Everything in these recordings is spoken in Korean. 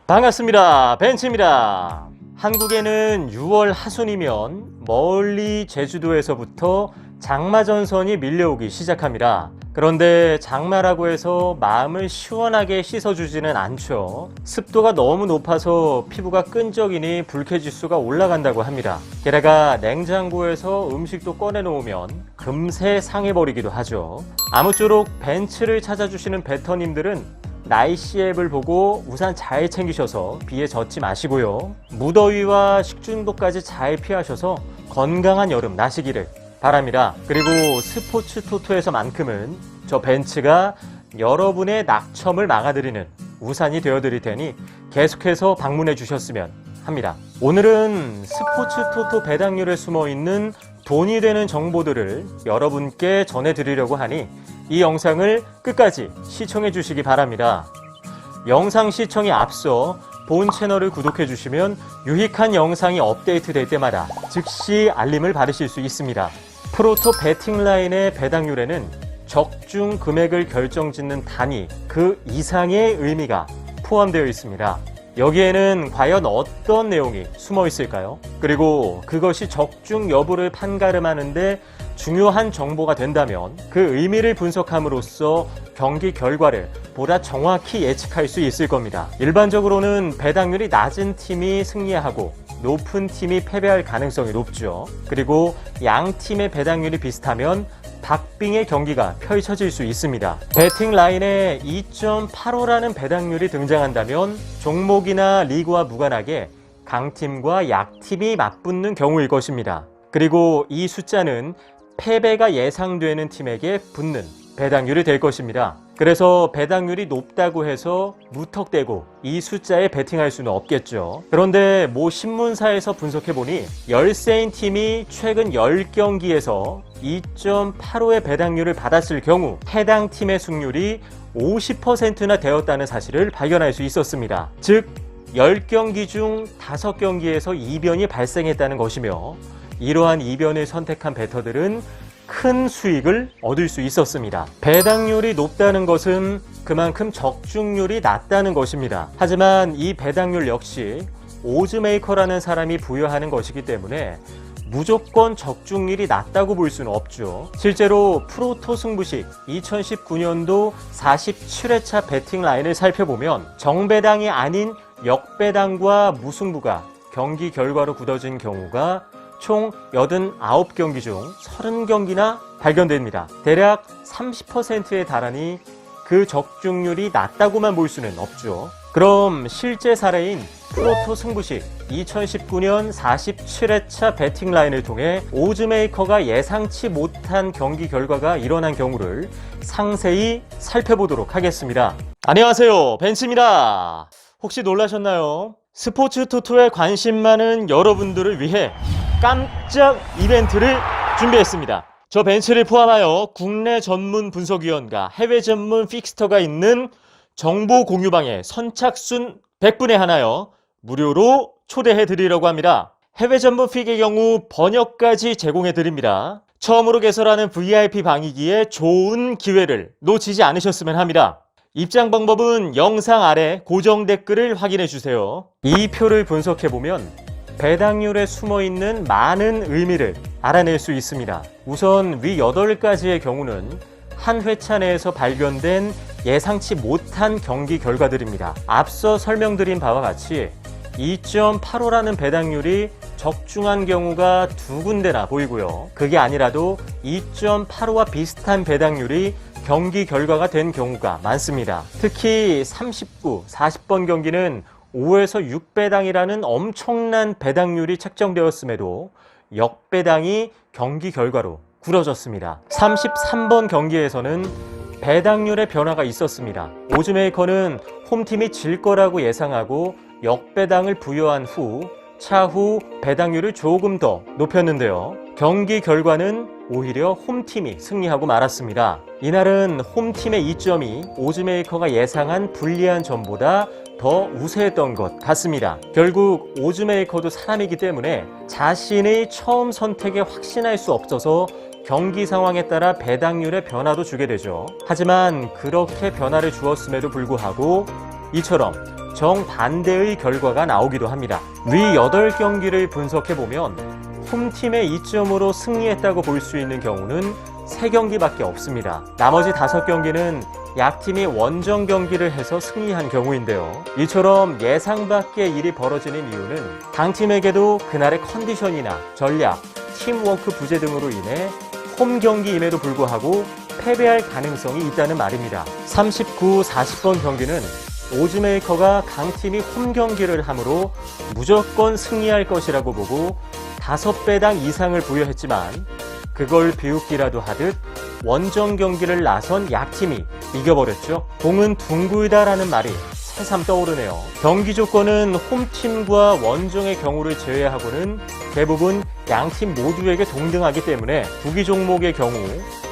반갑습니다. 벤츠입니다. 한국에는 6월 하순이면 멀리 제주도에서부터 장마전선이 밀려오기 시작합니다. 그런데 장마라고 해서 마음을 시원하게 씻어주지는 않죠. 습도가 너무 높아서 피부가 끈적이니 불쾌지수가 올라간다고 합니다. 게다가 냉장고에서 음식도 꺼내놓으면 금세 상해버리기도 하죠. 아무쪼록 벤츠를 찾아주시는 베터님들은 날씨 앱을 보고 우산 잘 챙기셔서 비에 젖지 마시고요. 무더위와 식중독까지 잘 피하셔서 건강한 여름 나시기를 바랍니다. 그리고 스포츠 토토에서만큼은 저 벤츠가 여러분의 낙첨을 막아드리는 우산이 되어드릴 테니 계속해서 방문해 주셨으면 합니다. 오늘은 스포츠 토토 배당률에 숨어있는 돈이 되는 정보들을 여러분께 전해드리려고 하니 이 영상을 끝까지 시청해 주시기 바랍니다. 영상 시청에 앞서 본 채널을 구독해 주시면 유익한 영상이 업데이트 될 때마다 즉시 알림을 받으실 수 있습니다. 프로토 베팅라인의 배당률에는 적중 금액을 결정짓는 단위 그 이상의 의미가 포함되어 있습니다. 여기에는 과연 어떤 내용이 숨어 있을까요? 그리고 그것이 적중 여부를 판가름하는데 중요한 정보가 된다면 그 의미를 분석함으로써 경기 결과를 보다 정확히 예측할 수 있을 겁니다. 일반적으로는 배당률이 낮은 팀이 승리하고 높은 팀이 패배할 가능성이 높죠. 그리고 양 팀의 배당률이 비슷하면 박빙의 경기가 펼쳐질 수 있습니다. 배팅 라인에 2.85라는 배당률이 등장한다면 종목이나 리그와 무관하게 강팀과 약팀이 맞붙는 경우일 것입니다. 그리고 이 숫자는 패배가 예상되는 팀에게 붙는 배당률이 될 것입니다. 그래서 배당률이 높다고 해서 무턱대고 이 숫자에 베팅할 수는 없겠죠. 그런데 모 신문사에서 분석해보니 열세인 팀이 최근 10경기에서 2.85의 배당률을 받았을 경우 해당 팀의 승률이 50%나 되었다는 사실을 발견할 수 있었습니다. 즉 10경기 중 5경기에서 이변이 발생했다는 것이며 이러한 이변을 선택한 베터들은 큰 수익을 얻을 수 있었습니다. 배당률이 높다는 것은 그만큼 적중률이 낮다는 것입니다. 하지만 이 배당률 역시 오즈메이커라는 사람이 부여하는 것이기 때문에 무조건 적중률이 낮다고 볼 수는 없죠. 실제로 프로토 승부식 2019년도 47회차 배팅 라인을 살펴보면 정배당이 아닌 역배당과 무승부가 경기 결과로 굳어진 경우가 총 89경기 중 30경기나 발견됩니다. 대략 30%에 달하니 그 적중률이 낮다고만 볼 수는 없죠. 그럼 실제 사례인 프로토 승부식 2019년 47회차 배팅 라인을 통해 오즈메이커가 예상치 못한 경기 결과가 일어난 경우를 상세히 살펴보도록 하겠습니다. 안녕하세요, 벤츠입니다. 혹시 놀라셨나요? 스포츠 토토에 관심 많은 여러분들을 위해 깜짝 이벤트를 준비했습니다. 저 벤츠를 포함하여 국내 전문 분석위원과 해외 전문 픽스터가 있는 정보 공유방에 선착순 100분에 하나요 무료로 초대해 드리려고 합니다. 해외 전문 픽의 경우 번역까지 제공해 드립니다. 처음으로 개설하는 VIP 방이기에 좋은 기회를 놓치지 않으셨으면 합니다. 입장 방법은 영상 아래 고정 댓글을 확인해 주세요. 이 표를 분석해 보면 배당률에 숨어있는 많은 의미를 알아낼 수 있습니다. 우선 위 8가지의 경우는 한 회차 내에서 발견된 예상치 못한 경기 결과들입니다. 앞서 설명드린 바와 같이 2.85라는 배당률이 적중한 경우가 2군데나 보이고요. 그게 아니라도 2.85와 비슷한 배당률이 경기 결과가 된 경우가 많습니다. 특히 39, 40번 경기는 5에서 6배당이라는 엄청난 배당률이 책정되었음에도 역배당이 경기 결과로 굳어졌습니다. 33번 경기에서는 배당률의 변화가 있었습니다. 오즈메이커는 홈팀이 질 거라고 예상하고 역배당을 부여한 후 차후 배당률을 조금 더 높였는데요. 경기 결과는 오히려 홈팀이 승리하고 말았습니다. 이날은 홈팀의 이점이 오즈메이커가 예상한 불리한 점보다 더 우세했던 것 같습니다. 결국 오즈메이커도 사람이기 때문에 자신의 처음 선택에 확신할 수 없어서 경기 상황에 따라 배당률의 변화도 주게 되죠. 하지만 그렇게 변화를 주었음에도 불구하고 이처럼 정반대의 결과가 나오기도 합니다. 위 8경기를 분석해보면 홈팀의 이점으로 승리했다고 볼 수 있는 경우는 3경기밖에 없습니다. 나머지 5경기는 약팀이 원정 경기를 해서 승리한 경우인데요. 이처럼 예상 밖의 일이 벌어지는 이유는 강팀에게도 그날의 컨디션이나 전략, 팀워크 부재 등으로 인해 홈 경기임에도 불구하고 패배할 가능성이 있다는 말입니다. 39, 40번 경기는 오즈메이커가 강팀이 홈 경기를 하므로 무조건 승리할 것이라고 보고 5배당 이상을 부여했지만 그걸 비웃기라도 하듯 원정 경기를 나선 약팀이 이겨버렸죠. 공은 둥글다라는 말이 새삼 떠오르네요. 경기 조건은 홈팀과 원정의 경우를 제외하고는 대부분 양팀 모두에게 동등하기 때문에 구기 종목의 경우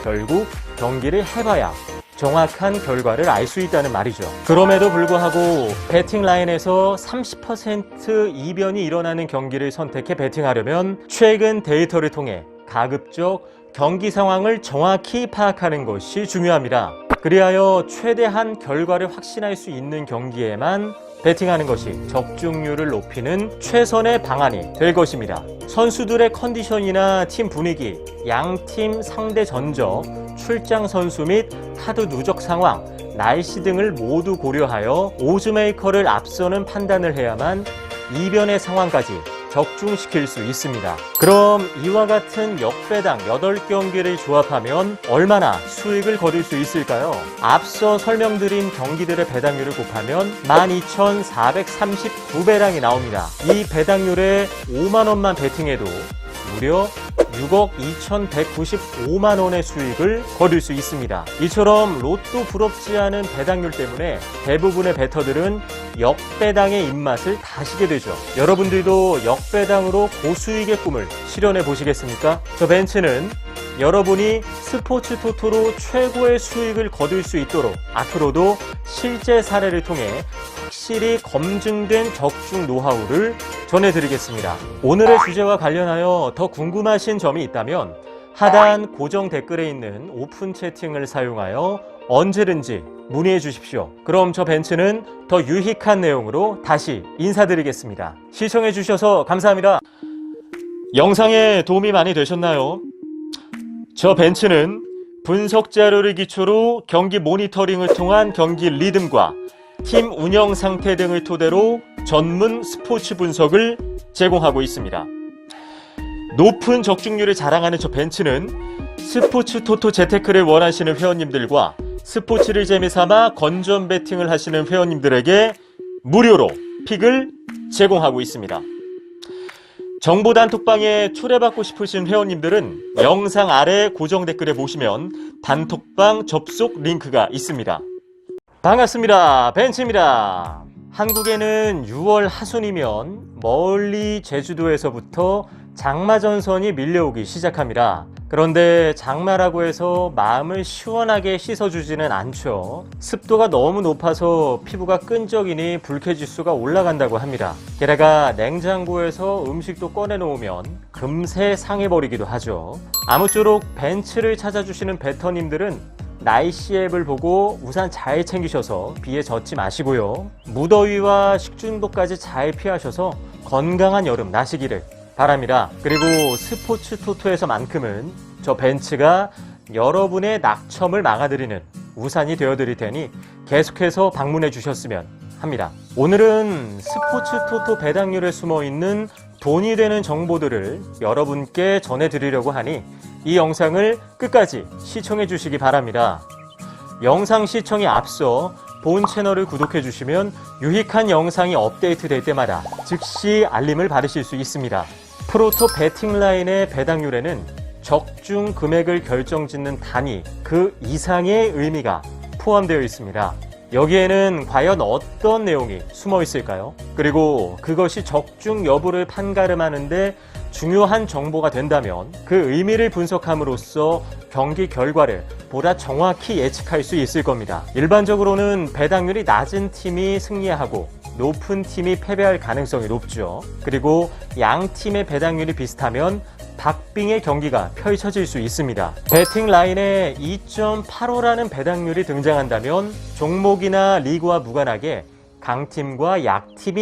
결국 경기를 해봐야 정확한 결과를 알 수 있다는 말이죠. 그럼에도 불구하고 배팅 라인에서 30% 이변이 일어나는 경기를 선택해 배팅하려면 최근 데이터를 통해 가급적 경기 상황을 정확히 파악하는 것이 중요합니다. 그리하여 최대한 결과를 확신할 수 있는 경기에만 배팅하는 것이 적중률을 높이는 최선의 방안이 될 것입니다. 선수들의 컨디션이나 팀 분위기, 양팀 상대 전적, 출장 선수 및 카드 누적 상황, 날씨 등을 모두 고려하여 오즈메이커를 앞서는 판단을 해야만 이변의 상황까지 적중시킬 수 있습니다. 그럼 이와 같은 역배당 8경기를 조합하면 얼마나 수익을 거둘 수 있을까요? 앞서 설명드린 경기들의 배당률을 곱하면 12,439배당이 나옵니다. 이 배당률에 5만원만 베팅해도 무려 6억 2,195만 원의 수익을 거둘 수 있습니다. 이처럼 로또 부럽지 않은 배당률 때문에 대부분의 베터들은 역배당의 입맛을 다시게 되죠. 여러분들도 역배당으로 고수익의 꿈을 실현해 보시겠습니까? 저 벤츠는 여러분이 스포츠 토토로 최고의 수익을 거둘 수 있도록 앞으로도 실제 사례를 통해 확실히 검증된 적중 노하우를 전해드리겠습니다. 오늘의 주제와 관련하여 더 궁금하신 점이 있다면 하단 고정 댓글에 있는 오픈 채팅을 사용하여 언제든지 문의해 주십시오. 그럼 저 벤츠는 더 유익한 내용으로 다시 인사드리겠습니다. 시청해 주셔서 감사합니다. 영상에 도움이 많이 되셨나요? 저 벤츠는 분석 자료를 기초로 경기 모니터링을 통한 경기 리듬과 팀 운영 상태 등을 토대로 전문 스포츠 분석을 제공하고 있습니다. 높은 적중률을 자랑하는 저 벤츠는 스포츠 토토 재테크를 원하시는 회원님들과 스포츠를 재미삼아 건전 배팅을 하시는 회원님들에게 무료로 픽을 제공하고 있습니다. 정보 단톡방에 초대받고 싶으신 회원님들은 영상 아래 고정 댓글에 보시면 단톡방 접속 링크가 있습니다. 반갑습니다. 벤츠입니다. 한국에는 6월 하순이면 멀리 제주도에서부터 장마전선이 밀려오기 시작합니다. 그런데 장마라고 해서 마음을 시원하게 씻어주지는 않죠. 습도가 너무 높아서 피부가 끈적이니 불쾌지수가 올라간다고 합니다. 게다가 냉장고에서 음식도 꺼내놓으면 금세 상해버리기도 하죠. 아무쪼록 벤츠를 찾아주시는 베터님들은 날씨 앱을 보고 우산 잘 챙기셔서 비에 젖지 마시고요. 무더위와 식중독까지 잘 피하셔서 건강한 여름 나시기를 바랍니다. 그리고 스포츠 토토에서만큼은 저 벤츠가 여러분의 낙첨을 막아드리는 우산이 되어드릴 테니 계속해서 방문해 주셨으면 합니다. 오늘은 스포츠 토토 배당률에 숨어있는 돈이 되는 정보들을 여러분께 전해드리려고 하니 이 영상을 끝까지 시청해 주시기 바랍니다. 영상 시청에 앞서 본 채널을 구독해 주시면 유익한 영상이 업데이트 될 때마다 즉시 알림을 받으실 수 있습니다. 프로토 배팅 라인의 배당률에는 적중 금액을 결정짓는 단위 그 이상의 의미가 포함되어 있습니다. 여기에는 과연 어떤 내용이 숨어 있을까요? 그리고 그것이 적중 여부를 판가름하는데 중요한 정보가 된다면 그 의미를 분석함으로써 경기 결과를 보다 정확히 예측할 수 있을 겁니다. 일반적으로는 배당률이 낮은 팀이 승리하고 높은 팀이 패배할 가능성이 높죠. 그리고 양 팀의 배당률이 비슷하면 박빙의 경기가 펼쳐질 수 있습니다. 배팅 라인에 2.85라는 배당률이 등장한다면 종목이나 리그와 무관하게 강팀과 약팀이